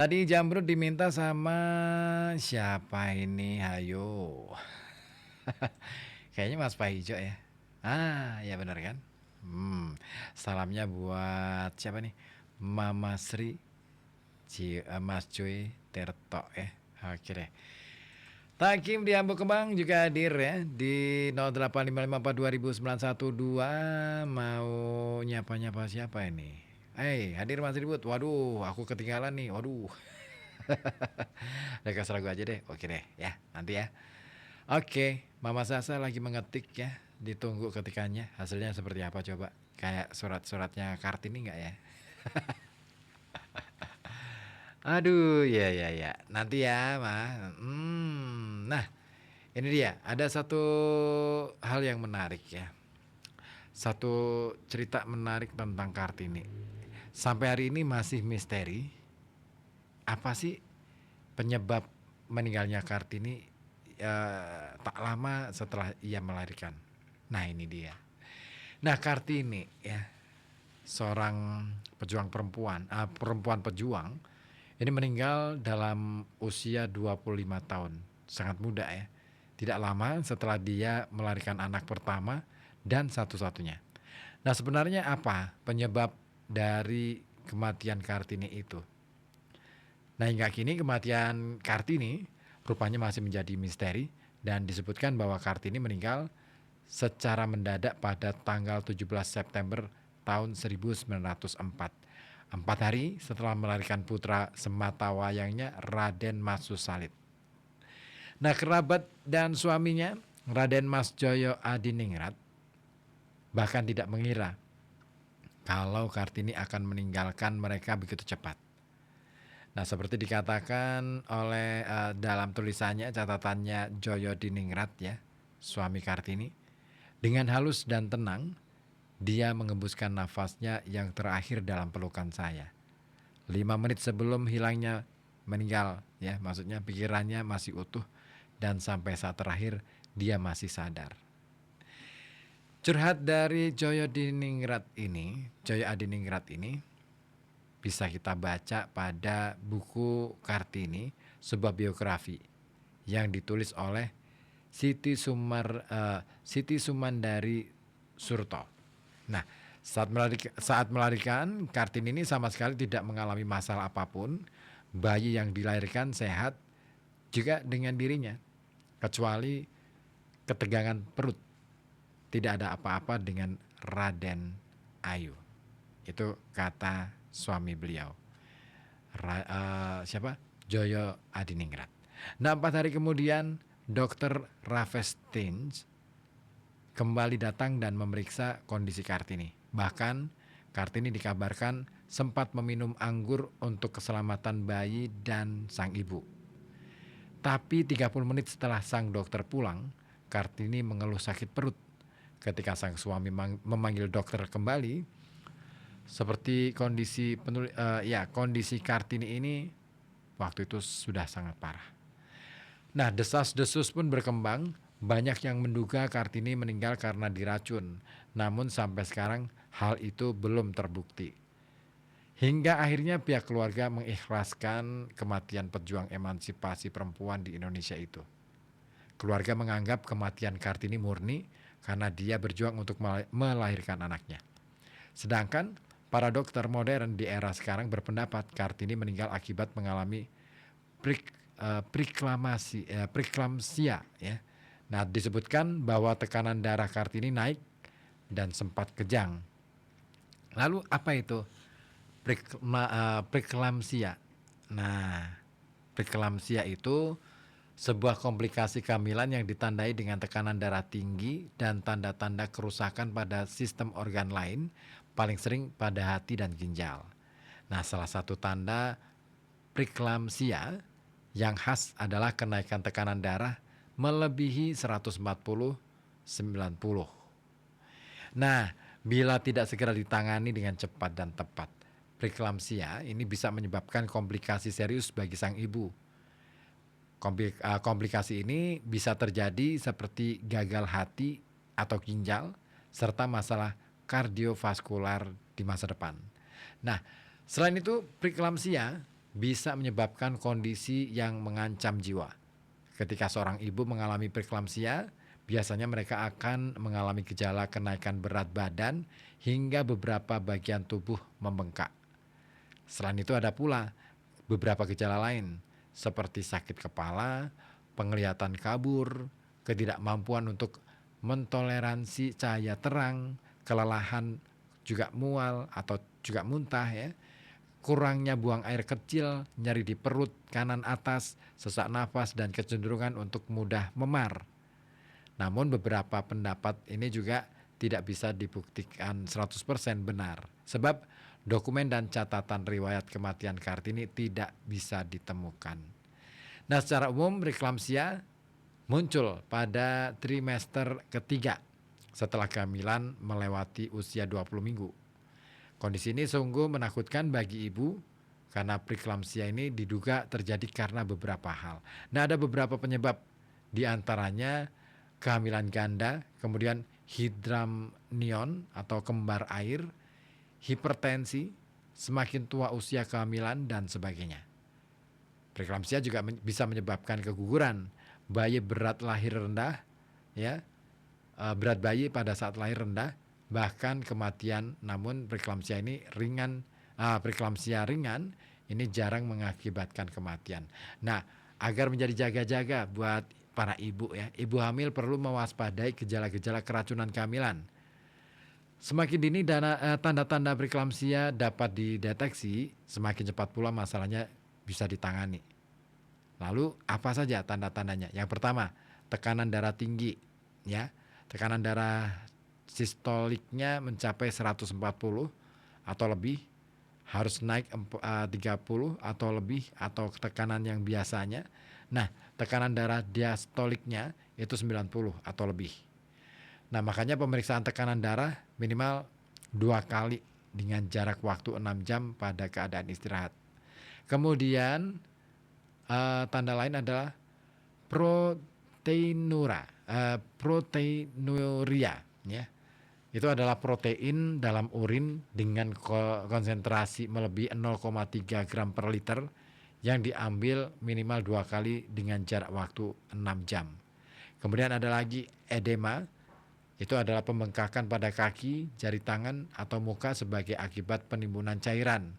Tadi jamrut diminta sama siapa ini? Hayo. Kayaknya Mas Paijo ya? Ya bener kan? Salamnya buat siapa nih? Mama Sri, Mas Cuy, Tirto ya. Oke deh. Takim di Ambo Kembang juga hadir ya di 0855420912. Mau nyapa-nyapa siapa ini? Hadir Mas Ribut. Waduh, aku ketinggalan nih. Waduh. Udah kasih lagu aja deh. Oke deh ya, nanti ya. Oke, Mama Sasa lagi mengetik ya. Ditunggu ketikannya. Hasilnya seperti apa coba? Kayak surat-suratnya Kartini nggak ya? Aduh, ya. Nanti ya, Ma. Nah, ini dia. Ada satu hal yang menarik ya. Satu cerita menarik tentang Kartini. Sampai hari ini masih misteri. Apa sih penyebab meninggalnya Kartini tak lama setelah ia melahirkan? Nah, ini dia. Nah, Kartini ya, seorang pejuang perempuan pejuang, ini meninggal dalam usia 25 tahun. Sangat muda ya. Tidak lama setelah dia melahirkan anak pertama dan satu-satunya. Nah, sebenarnya apa penyebab dari kematian Kartini itu? Nah, hingga kini kematian Kartini rupanya masih menjadi misteri dan disebutkan bahwa Kartini meninggal secara mendadak pada tanggal 17 September tahun 1904. 4 hari setelah melahirkan putra sematawayangnya Raden Mas Susalid. Nah, kerabat dan suaminya Raden Mas Joyo Adiningrat bahkan tidak mengira kalau Kartini akan meninggalkan mereka begitu cepat. Nah, seperti dikatakan oleh dalam tulisannya, catatannya Joyo Diningrat ya, suami Kartini, dengan halus dan tenang, dia mengembuskan nafasnya yang terakhir dalam pelukan saya. 5 menit sebelum hilangnya meninggal ya, maksudnya pikirannya masih utuh dan sampai saat terakhir dia masih sadar. Curhat dari Joyo Adiningrat ini bisa kita baca pada buku Kartini, sebuah biografi yang ditulis oleh Siti Sumandari Surto. Nah, saat melahirkan, Kartini ini sama sekali tidak mengalami masalah apapun. Bayi yang dilahirkan sehat juga dengan dirinya, kecuali ketegangan perut. Tidak ada apa-apa dengan Raden Ayu. Itu kata suami beliau. Siapa? Joyo Adiningrat. Nah, 4 hari kemudian Dr. Ravestins kembali datang dan memeriksa kondisi Kartini. Bahkan Kartini dikabarkan sempat meminum anggur untuk keselamatan bayi dan sang ibu. Tapi 30 menit setelah sang dokter pulang, Kartini mengeluh sakit perut. Ketika sang suami memanggil dokter kembali, seperti kondisi Kartini ini waktu itu sudah sangat parah. Nah, desas-desus pun berkembang. Banyak yang menduga Kartini meninggal karena diracun. Namun sampai sekarang hal itu belum terbukti. Hingga akhirnya pihak keluarga mengikhlaskan kematian pejuang emansipasi perempuan di Indonesia itu. Keluarga menganggap kematian Kartini murni karena dia berjuang untuk melahirkan anaknya. Sedangkan para dokter modern di era sekarang berpendapat Kartini meninggal akibat mengalami preeklamsia ya. Nah, disebutkan bahwa tekanan darah Kartini naik dan sempat kejang. Lalu apa itu preeklamsia? Nah, preeklamsia itu sebuah komplikasi kehamilan yang ditandai dengan tekanan darah tinggi dan tanda-tanda kerusakan pada sistem organ lain, paling sering pada hati dan ginjal. Nah, salah satu tanda preeklamsia yang khas adalah kenaikan tekanan darah melebihi 140/90. Nah, bila tidak segera ditangani dengan cepat dan tepat, preeklamsia ini bisa menyebabkan komplikasi serius bagi sang ibu. Komplikasi ini bisa terjadi seperti gagal hati atau ginjal, serta masalah kardiovaskular di masa depan. Nah, selain itu preeklamsia bisa menyebabkan kondisi yang mengancam jiwa. Ketika seorang ibu mengalami preeklamsia, biasanya mereka akan mengalami gejala kenaikan berat badan hingga beberapa bagian tubuh membengkak. Selain itu ada pula beberapa gejala lain seperti sakit kepala, penglihatan kabur, ketidakmampuan untuk mentoleransi cahaya terang, kelelahan, juga mual atau juga muntah ya, kurangnya buang air kecil, nyeri di perut kanan atas, sesak nafas dan kecenderungan untuk mudah memar. Namun beberapa pendapat ini juga tidak bisa dibuktikan 100% benar. Sebab dokumen dan catatan riwayat kematian Kartini tidak bisa ditemukan. Nah, secara umum preeklamsia muncul pada trimester ketiga setelah kehamilan melewati usia 20 minggu. Kondisi ini sungguh menakutkan bagi ibu karena preeklamsia ini diduga terjadi karena beberapa hal. Nah, ada beberapa penyebab, di antaranya kehamilan ganda, kemudian hidramnion atau kembar air, hipertensi, semakin tua usia kehamilan dan sebagainya. Preeklamsia juga bisa menyebabkan keguguran, bayi berat lahir rendah, ya, berat bayi pada saat lahir rendah, bahkan kematian. Namun preeklamsia ini ringan, preeklamsia ringan ini jarang mengakibatkan kematian. Nah, agar menjadi jaga-jaga buat para ibu ya, ibu hamil perlu mewaspadai gejala-gejala keracunan kehamilan. Semakin dini tanda-tanda preeklamsia dapat dideteksi, semakin cepat pula masalahnya bisa ditangani. Lalu apa saja tanda-tandanya? Yang pertama, tekanan darah tinggi ya. Tekanan darah sistoliknya mencapai 140 atau lebih, harus naik 30 atau lebih atau tekanan yang biasanya. Nah, tekanan darah diastoliknya itu 90 atau lebih. Nah, makanya pemeriksaan tekanan darah minimal 2 kali dengan jarak waktu 6 jam pada keadaan istirahat. Kemudian tanda lain adalah proteinuria ya. Itu adalah protein dalam urin dengan konsentrasi melebihi 0,3 gram per liter yang diambil minimal 2 kali dengan jarak waktu 6 jam. Kemudian ada lagi edema, itu adalah pembengkakan pada kaki, jari tangan atau muka sebagai akibat penimbunan cairan.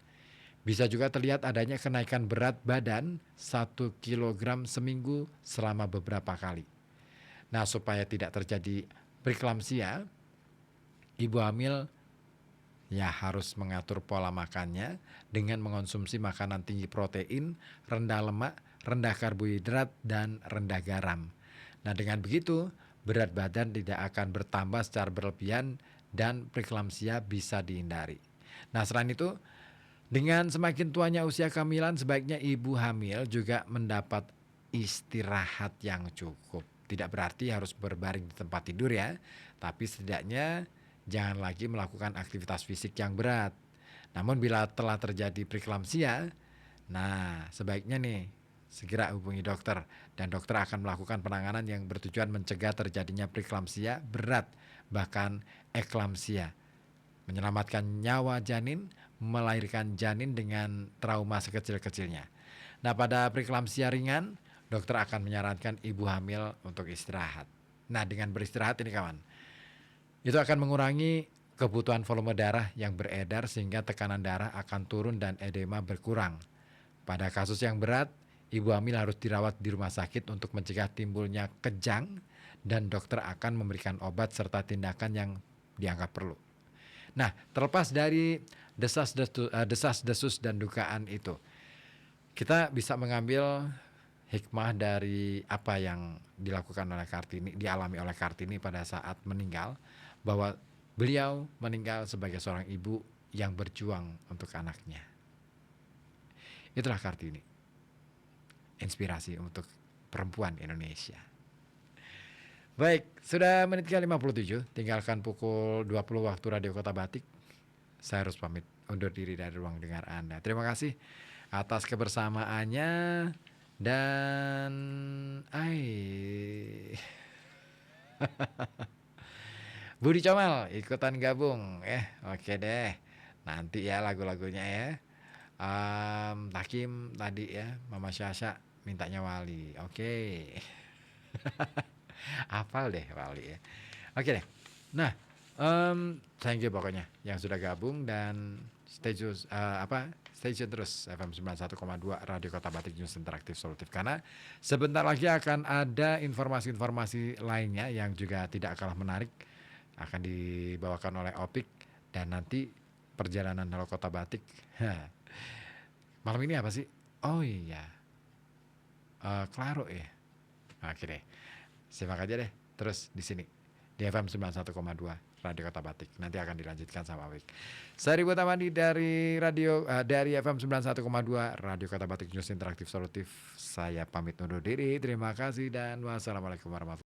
Bisa juga terlihat adanya kenaikan berat badan 1 kg seminggu selama beberapa kali. Nah, supaya tidak terjadi preeklamsia, ibu hamil ya harus mengatur pola makannya dengan mengonsumsi makanan tinggi protein, rendah lemak, rendah karbohidrat, dan rendah garam. Nah, dengan begitu berat badan tidak akan bertambah secara berlebihan dan preeklamsia bisa dihindari. Nah, selain itu, dengan semakin tuanya usia kehamilan, sebaiknya ibu hamil juga mendapat istirahat yang cukup. Tidak berarti harus berbaring di tempat tidur ya, tapi setidaknya jangan lagi melakukan aktivitas fisik yang berat. Namun bila telah terjadi preeklamsia, nah sebaiknya nih segera hubungi dokter, dan dokter akan melakukan penanganan yang bertujuan mencegah terjadinya preeklamsia berat, bahkan eklamsia. Menyelamatkan nyawa janin, melahirkan janin dengan trauma sekecil-kecilnya. Nah, pada preeklamsia ringan, dokter akan menyarankan ibu hamil untuk istirahat. Nah, dengan beristirahat ini kawan, itu akan mengurangi kebutuhan volume darah yang beredar sehingga tekanan darah akan turun dan edema berkurang. Pada kasus yang berat, ibu hamil harus dirawat di rumah sakit untuk mencegah timbulnya kejang, dan dokter akan memberikan obat serta tindakan yang dianggap perlu. Nah, terlepas dari desas-desus dan dugaan itu, kita bisa mengambil hikmah dari apa yang dilakukan oleh Kartini, dialami oleh Kartini pada saat meninggal, bahwa beliau meninggal sebagai seorang ibu yang berjuang untuk anaknya. Itulah Kartini, inspirasi untuk perempuan Indonesia. Baik, sudah menit ke-57, tinggalkan pukul 20 waktu Radio Kota Batik. Saya harus pamit undur diri dari ruang dengar Anda. Terima kasih atas kebersamaannya, dan Budi Comal ikutan gabung. Oke deh. Nanti ya lagu-lagunya ya. Takim tadi ya, Mama Syasha mintanya Wali. Oke. Hafal deh Wali ya. Oke deh. Nah, thank you pokoknya yang sudah gabung dan stay tune terus FM 91,2 Radio Kota Batik News Interaktif Solutif karena sebentar lagi akan ada informasi-informasi lainnya yang juga tidak kalah menarik akan dibawakan oleh Opik dan nanti perjalanan Halo Kota Batik. Malam ini apa sih? Oh iya, Klaro ya. Oke deh. Simak aja deh terus di sini di FM 91,2 Radio Kota Batik. Nanti akan dilanjutkan sama Wik. Saya Ribu Tamandi dari dari FM 91,2 Radio Kota Batik News Interaktif Solutif. Saya pamit undur diri. Terima kasih dan wassalamualaikum warahmatullahi wabarakatuh.